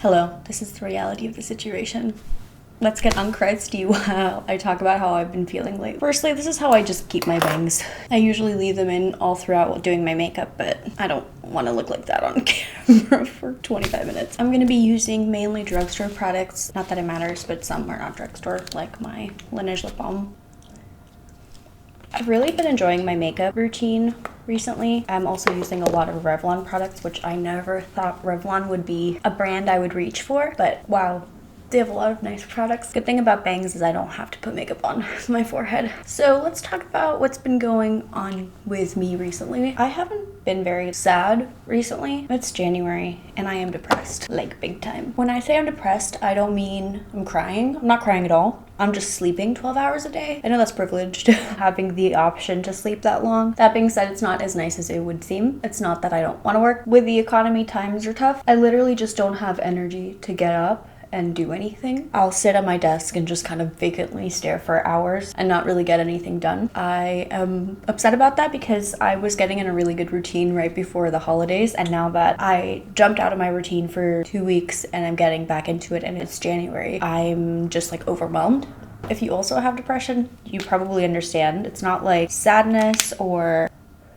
Hello, this is the reality of the situation. Let's get uncrusty while I talk about how I've been feeling lately. Firstly, this is how I just keep my bangs. I usually leave them in all throughout while doing my makeup, but I don't want to look like that on camera for 25 minutes. I'm going to be using mainly drugstore products. Not that it matters, but some are not drugstore, like my Laneige lip balm. I've really been enjoying my makeup routine recently. I'm also using a lot of Revlon products, which I never thought Revlon would be a brand I would reach for, but wow, they have a lot of nice products. Good thing about bangs is I don't have to put makeup on my forehead. So let's talk about what's been going on with me recently. I haven't been very sad recently. It's January and I am depressed, like big time. When I say I'm depressed, I don't mean I'm crying. I'm not crying at all. I'm just sleeping 12 hours a day. I know that's privileged, having the option to sleep that long. That being said, it's not as nice as it would seem. It's not that I don't want to work. With the economy, times are tough. I literally just don't have energy to get up and do anything. I'll sit at my desk and just kind of vacantly stare for hours and not really get anything done. I am upset about that because I was getting in a really good routine right before the holidays, and now that I jumped out of my routine for 2 weeks and I'm getting back into it and it's January, I'm just like overwhelmed. If you also have depression, you probably understand. It's not like sadness or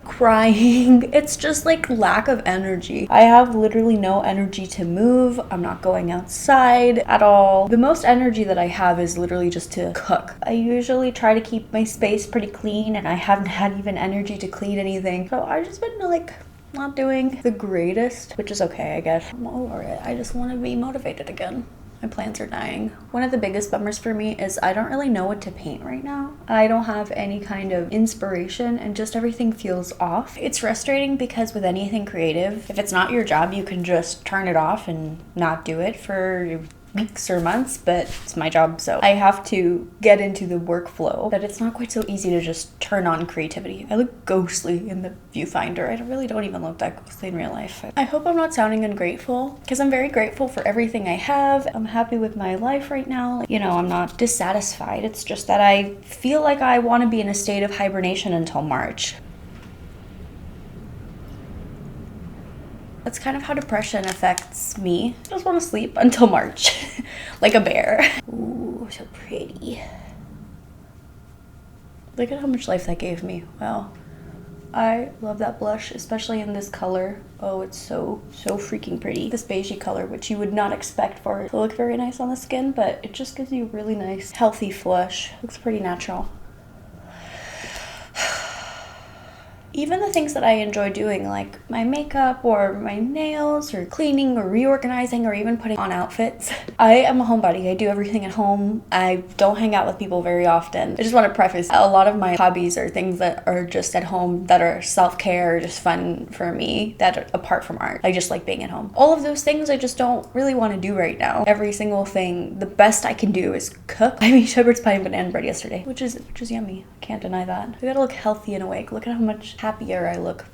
crying, it's just like lack of energy. I have literally no energy to move. I'm not going outside at all. The most energy that I have is literally just to cook. I usually try to keep my space pretty clean and I haven't had even energy to clean anything. So I've just been like not doing the greatest, which is okay, I guess. I'm over it. I just want to be motivated again. My plants are dying. One of the biggest bummers for me is I don't really know what to paint right now. I don't have any kind of inspiration and just everything feels off. It's frustrating because with anything creative, if it's not your job, you can just turn it off and not do it for weeks or months, but it's my job, so I have to get into the workflow. But it's not quite so easy to just turn on creativity. I look ghostly in the viewfinder. I really don't even look that ghostly in real life. I hope I'm not sounding ungrateful, because I'm very grateful for everything I have. I'm happy with my life right now. You know, I'm not dissatisfied. It's just that I feel like I want to be in a state of hibernation until March. That's kind of how depression affects me. I just want to sleep until March, like a bear. Ooh, so pretty. Look at how much life that gave me. Wow. I love that blush, especially in this color. Oh, it's so freaking pretty. This beigey color, which you would not expect for it to look very nice on the skin, but it just gives you a really nice, healthy flush. Looks pretty natural. Even the things that I enjoy doing, like my makeup or my nails or cleaning or reorganizing or even putting on outfits. I am a homebody. I do everything at home. I don't hang out with people very often. I just want to preface, a lot of my hobbies are things that are just at home, that are self-care or just fun for me, that are apart from art. I just like being at home. All of those things I just don't really want to do right now. Every single thing, the best I can do is cook. I made shepherd's pie and banana bread yesterday, which is yummy. Can't deny that. I gotta look healthy and awake. Look at how much happier I look.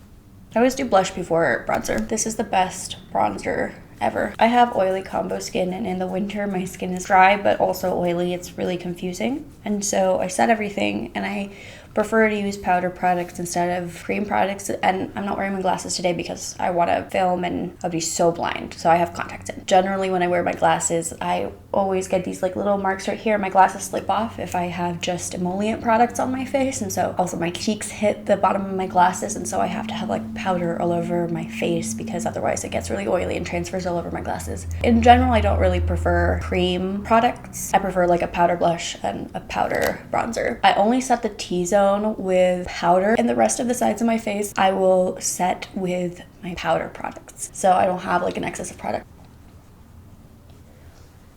I always do blush before bronzer. This is the best bronzer ever. I have oily combo skin, and in the winter my skin is dry but also oily. It's really confusing, and so I set everything, and I prefer to use powder products instead of cream products. And I'm not wearing my glasses today because I want to film and I'll be so blind, so I have contacts in. Generally when I wear my glasses, I always get these like little marks right here. My glasses slip off if I have just emollient products on my face, and so also my cheeks hit the bottom of my glasses, and so I have to have like powder all over my face because otherwise it gets really oily and transfers all over my glasses. In general, I don't really prefer cream products. I prefer like a powder blush and a powder bronzer. I only set the T-zone with powder, and the rest of the sides of my face I will set with my powder products, so I don't have like an excess of product.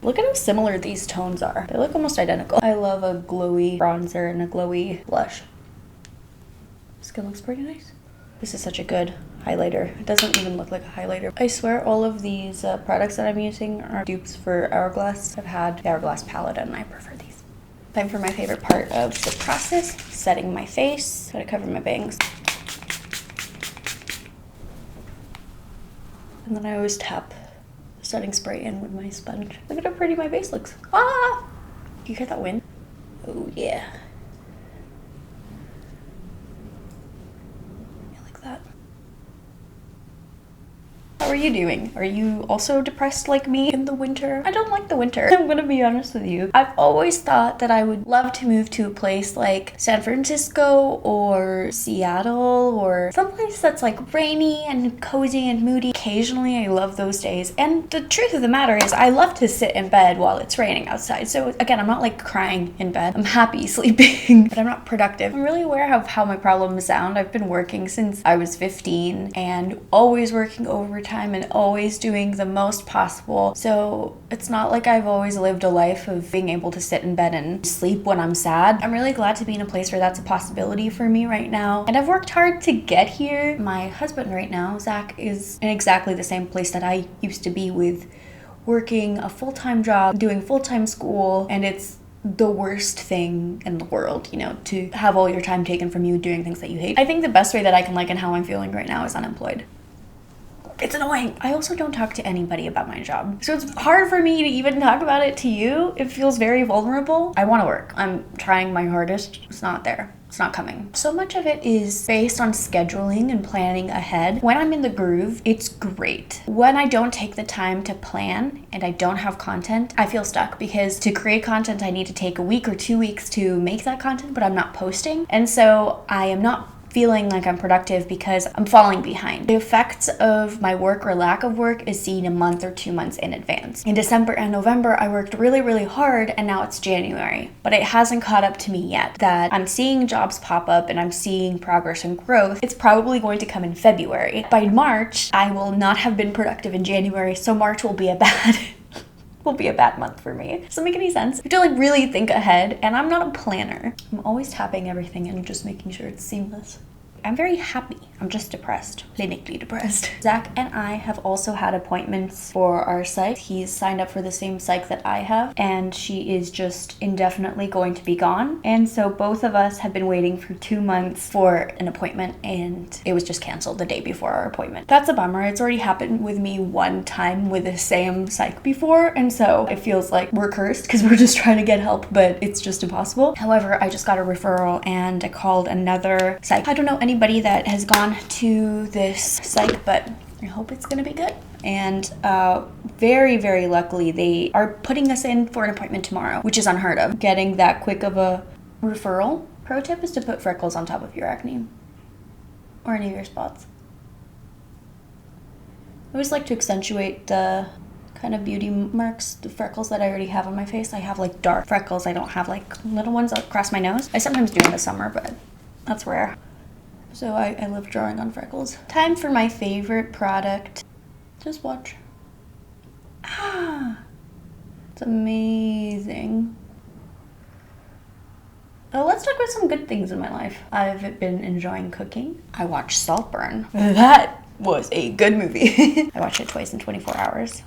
Look at how similar these tones are. They look almost identical. I love a glowy bronzer and a glowy blush. Skin looks pretty nice. This is such a good highlighter. It doesn't even look like a highlighter. I swear all of these products that I'm using are dupes for Hourglass. I've had the Hourglass palette and I prefer these. Time for my favorite part of the process, setting my face. Gotta cover my bangs. And then I always tap the setting spray in with my sponge. Look at how pretty my base looks. Ah! You hear that wind? Oh yeah. I like that. How are you doing? Are you also depressed like me in the winter? I don't like the winter. I'm gonna be honest with you. I've always thought that I would love to move to a place like San Francisco or Seattle or someplace that's like rainy and cozy and moody. Occasionally I love those days. And the truth of the matter is I love to sit in bed while it's raining outside. So again, I'm not like crying in bed. I'm happy sleeping, but I'm not productive. I'm really aware of how my problems sound. I've been working since I was 15 and always working overtime and always doing the most possible. So it's not like I've always lived a life of being able to sit in bed and sleep when I'm sad. I'm really glad to be in a place where that's a possibility for me right now. And I've worked hard to get here. My husband right now, Zach, is in exactly the same place that I used to be with, working a full-time job, doing full-time school, and it's the worst thing in the world, you know, to have all your time taken from you doing things that you hate. I think the best way that I can liken how I'm feeling right now is unemployed. It's annoying. I also don't talk to anybody about my job. So it's hard for me to even talk about it to you. It feels very vulnerable. I want to work. I'm trying my hardest. It's not there. It's not coming. So much of it is based on scheduling and planning ahead. When I'm in the groove, it's great. When I don't take the time to plan and I don't have content, I feel stuck because to create content, I need to take a week or 2 weeks to make that content, but I'm not posting. And so I am not feeling like I'm productive because I'm falling behind. The effects of my work or lack of work is seen a month or 2 months in advance. In December and November, I worked really, really hard and now it's January, but it hasn't caught up to me yet that I'm seeing jobs pop up and I'm seeing progress and growth. It's probably going to come in February. By March, I will not have been productive in January, so March will be a bad month for me. Does that make any sense? I have to like really think ahead, and I'm not a planner. I'm always tapping everything and just making sure it's seamless. I'm very happy. I'm just depressed, clinically depressed. Zach and I have also had appointments for our psych. He's signed up for the same psych that I have, and she is just indefinitely going to be gone. And so both of us have been waiting for 2 months for an appointment, and it was just canceled the day before our appointment. That's a bummer. It's already happened with me one time with the same psych before, and so it feels like we're cursed because we're just trying to get help, but it's just impossible. However, I just got a referral and I called another psych. I don't know anybody that has gone to this psych, but I hope it's gonna be good. And very, very luckily, they are putting us in for an appointment tomorrow, which is unheard of. Getting that quick of a referral. Pro tip is to put freckles on top of your acne or any of your spots. I always like to accentuate the kind of beauty marks, the freckles that I already have on my face. I have like dark freckles. I don't have like little ones across my nose. I sometimes do in the summer, but that's rare. So I love drawing on freckles. Time for my favorite product. Just watch. Ah, it's amazing. Oh, let's talk about some good things in my life. I've been enjoying cooking. I watched Saltburn. That was a good movie. I watched it twice in 24 hours.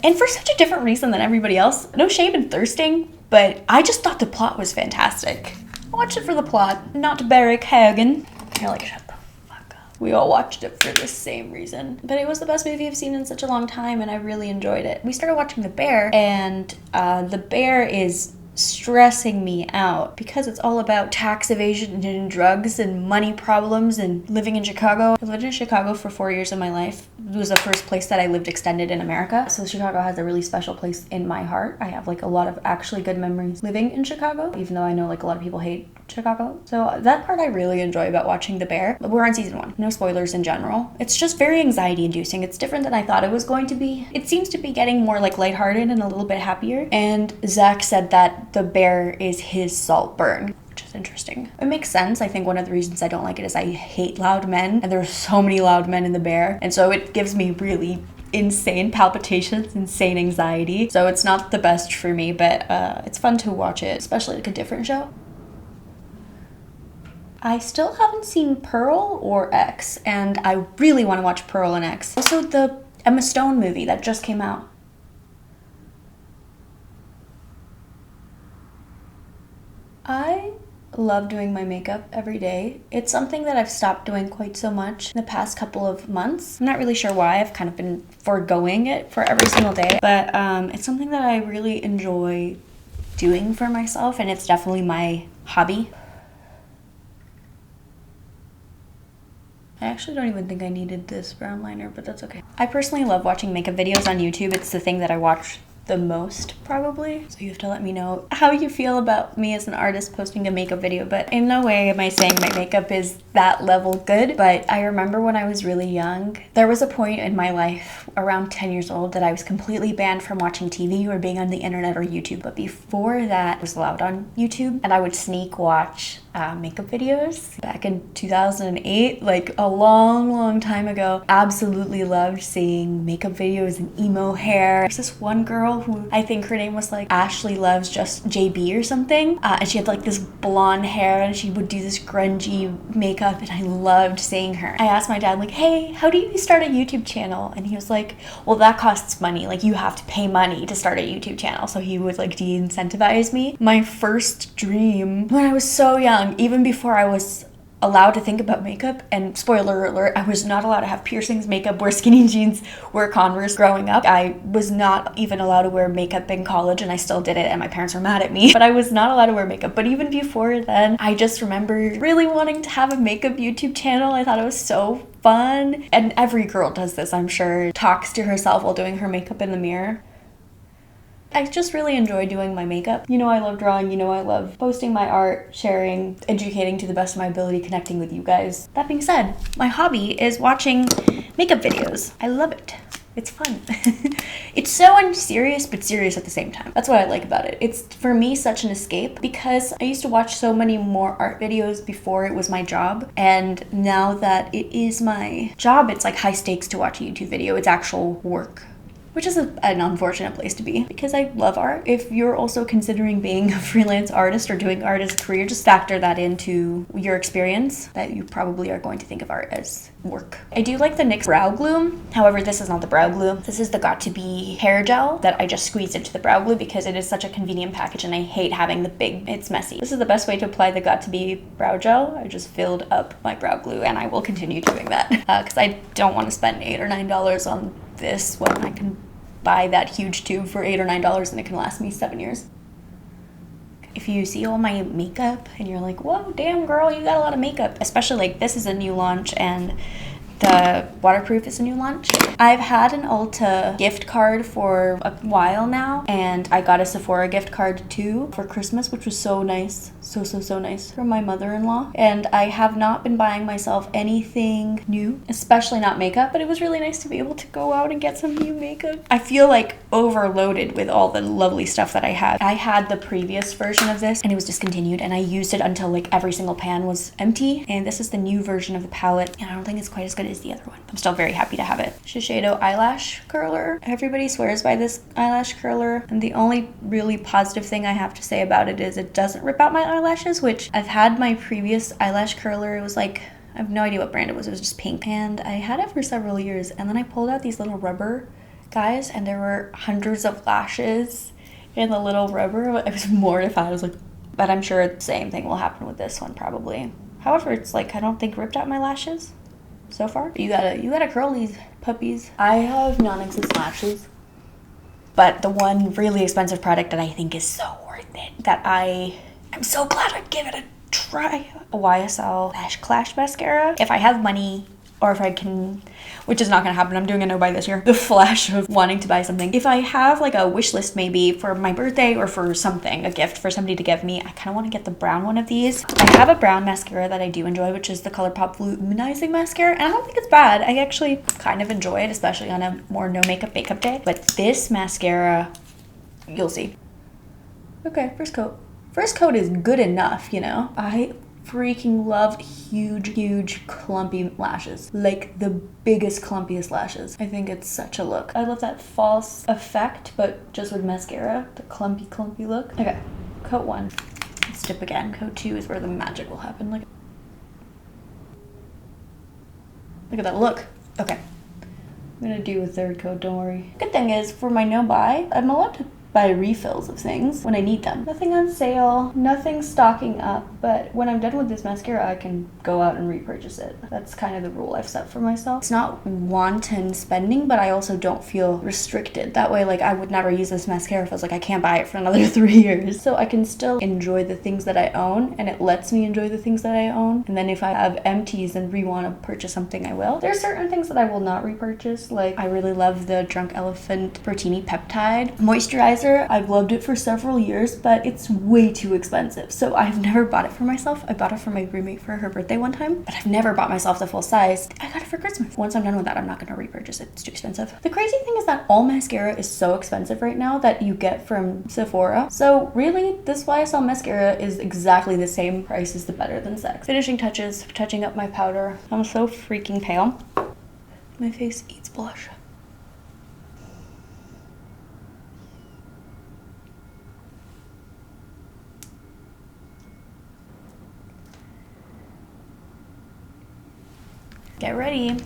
And for such a different reason than everybody else. No shame in thirsting, but I just thought the plot was fantastic. I watched it for the plot, not Barrick Hagen. You're like, shut the fuck up. We all watched it for the same reason. But it was the best movie I've seen in such a long time, and I really enjoyed it. We started watching The Bare, and The Bare is stressing me out because it's all about tax evasion and drugs and money problems and living in Chicago. I lived in Chicago for 4 years of my life. It was the first place that I lived extended in America. So Chicago has a really special place in my heart. I have like a lot of actually good memories living in Chicago, even though I know like a lot of people hate Chicago. So that part I really enjoy about watching The Bare. We're on season 1. No spoilers in general. It's just very anxiety inducing. It's different than I thought it was going to be. It seems to be getting more like lighthearted and a little bit happier. And Zach said that The Bare is his Saltburn, which is interesting. It makes sense. I think one of the reasons I don't like it is I hate loud men, and there's so many loud men in The Bare, and so it gives me really insane palpitations, insane anxiety. So it's not the best for me, but it's fun to watch it, especially like a different show. I still haven't seen Pearl or X, and I really want to watch Pearl and X. Also the Emma Stone movie that just came out. I love doing my makeup every day. It's something that I've stopped doing quite so much in the past couple of months. I'm not really sure why. I've kind of been foregoing it for every single day, but it's something that I really enjoy doing for myself, and it's definitely my hobby. I actually don't even think I needed this brown liner, but that's okay. I personally love watching makeup videos on YouTube. It's the thing that I watch the most, probably. So you have to let me know how you feel about me as an artist posting a makeup video, but in no way am I saying my makeup is that level good. But I remember when I was really young, there was a point in my life around 10 years old that I was completely banned from watching TV or being on the internet or YouTube. But before that, I was allowed on YouTube, and I would sneak watch makeup videos back in 2008, like a long time ago. Absolutely loved seeing makeup videos and emo hair. There's this one girl who I think her name was like Ashley Loves Just JB or something, and she had like this blonde hair and she would do this grungy makeup, and I loved seeing her. I asked my dad like, hey, how do you start a YouTube channel? And he was like, well, that costs money, like you have to pay money to start a YouTube channel. So he would like de-incentivize me. My first dream when I was so young, even before I was allowed to think about makeup, and spoiler alert, I was not allowed to have piercings, makeup, wear skinny jeans, wear Converse growing up. I was not even allowed to wear makeup in college, and I still did it, and my parents were mad at me, but I was not allowed to wear makeup. But even before then, I just remember really wanting to have a makeup YouTube channel. I thought it was so fun, and every girl does this, I'm sure, talks to herself while doing her makeup in the mirror. I just really enjoy doing my makeup. You know I love drawing, you know I love posting my art, sharing, educating to the best of my ability, connecting with you guys. That being said, my hobby is watching makeup videos. I love it. It's fun. It's so unserious, but serious at the same time. That's what I like about it. It's, for me, such an escape, because I used to watch so many more art videos before it was my job. And now that it is my job, it's like high stakes to watch a YouTube video. It's actual work, which is an unfortunate place to be, because I love art. If you're also considering being a freelance artist or doing art as a career, just factor that into your experience, that you probably are going to think of art as work. I do like the NYX Brow Glue. However, this is not the brow glue. This is the Got To Be hair gel that I just squeezed into the brow glue because it is such a convenient package and I hate having the big, it's messy. This is the best way to apply the Got To Be brow gel. I just filled up my brow glue, and I will continue doing that because I don't want to spend $8 or $9 on this when I can buy that huge tube for $8 or $9 and it can last me 7 years. If you see all my makeup and you're like, whoa, damn girl, you got a lot of makeup, especially like this is a new launch and the waterproof is a new launch. I've had an Ulta gift card for a while now, and I got a Sephora gift card too for Christmas, which was so nice. So nice from my mother-in-law. And I have not been buying myself anything new, especially not makeup, but it was really nice to be able to go out and get some new makeup. I feel like overloaded with all the lovely stuff that I had. I had the previous version of this and it was discontinued, and I used it until like every single pan was empty. And this is the new version of the palette, and I don't think it's quite as good as the other one. I'm still very happy to have it. Shiseido eyelash curler. Everybody swears by this eyelash curler, and the only really positive thing I have to say about it is it doesn't rip out my eyelashes, which I've had my previous eyelash curler. It was like, I have no idea what brand it was just pink, and I had it for several years, and then I pulled out these little rubber guys and there were hundreds of lashes in the little rubber. I was mortified. I was like, but I'm sure the same thing will happen with this one probably. However, it's like, I don't think ripped out my lashes so far. You gotta curl these puppies. I have non-existent lashes, but the one really expensive product that I think is so worth it, that I'm so glad I'd give it a try, a YSL Lash Clash mascara. If I have money, or if I can, which is not gonna happen, I'm doing a no buy this year, the flash of wanting to buy something. If I have like a wish list maybe for my birthday or for something, a gift for somebody to give me, I kind of want to get the brown one of these. I have a brown mascara that I do enjoy, which is the Colourpop Luminizing Mascara, and I don't think it's bad. I actually kind of enjoy it, especially on a more no makeup day. But this mascara, you'll see. Okay, first coat. First coat is good enough, you know? I freaking love huge clumpy lashes, like the biggest clumpiest lashes. I think it's such a look. I love that false effect, but just with mascara, the clumpy look. Okay, coat 1. Let's dip again. Coat 2 is where the magic will happen. Look at that look. Okay, I'm gonna do a third coat, don't worry. Good thing is, for my no buy, I'm allowed to buy refills of things when I need them. Nothing on sale, nothing stocking up, but when I'm done with this mascara, I can go out and repurchase it. That's kind of the rule I've set for myself. It's not wanton spending, but I also don't feel restricted. That way, like, I would never use this mascara if I was like, I can't buy it for another 3 years. So I can still enjoy the things that I own, and it lets me enjoy the things that I own. And then if I have empties and want to purchase something, I will. There are certain things that I will not repurchase. Like, I really love the Drunk Elephant Bertini Peptide Moisturizer. I've loved it for several years, but it's way too expensive. So I've never bought it for myself. I bought it for my roommate for her birthday one time, but I've never bought myself the full size. I got it for Christmas. Once I'm done with that, I'm not going to repurchase it. It's too expensive. The crazy thing is that all mascara is so expensive right now that you get from Sephora. So really, this YSL mascara is exactly the same price as the Better Than Sex. Finishing touches, touching up my powder. I'm so freaking pale. My face eats blush. Get ready.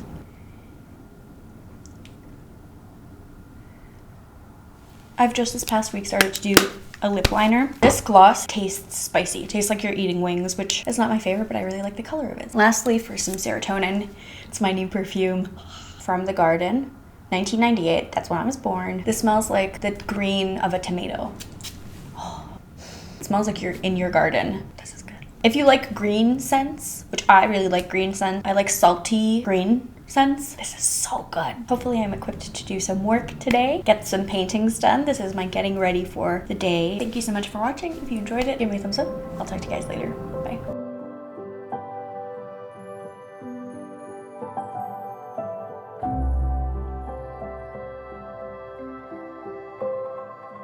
I've just this past week started to do a lip liner. This gloss tastes spicy. It tastes like you're eating wings, which is not my favorite, but I really like the color of it. Lastly, for some serotonin, it's my new perfume from The Garden, 1998. That's when I was born. This smells like the green of a tomato. Oh, it smells like you're in your garden. This is good. If you like green scents, which I really like green scents, I like salty green scents. This is so good. Hopefully I'm equipped to do some work today, get some paintings done. This is my getting ready for the day. Thank you so much for watching. If you enjoyed it, give me a thumbs up. I'll talk to you guys later.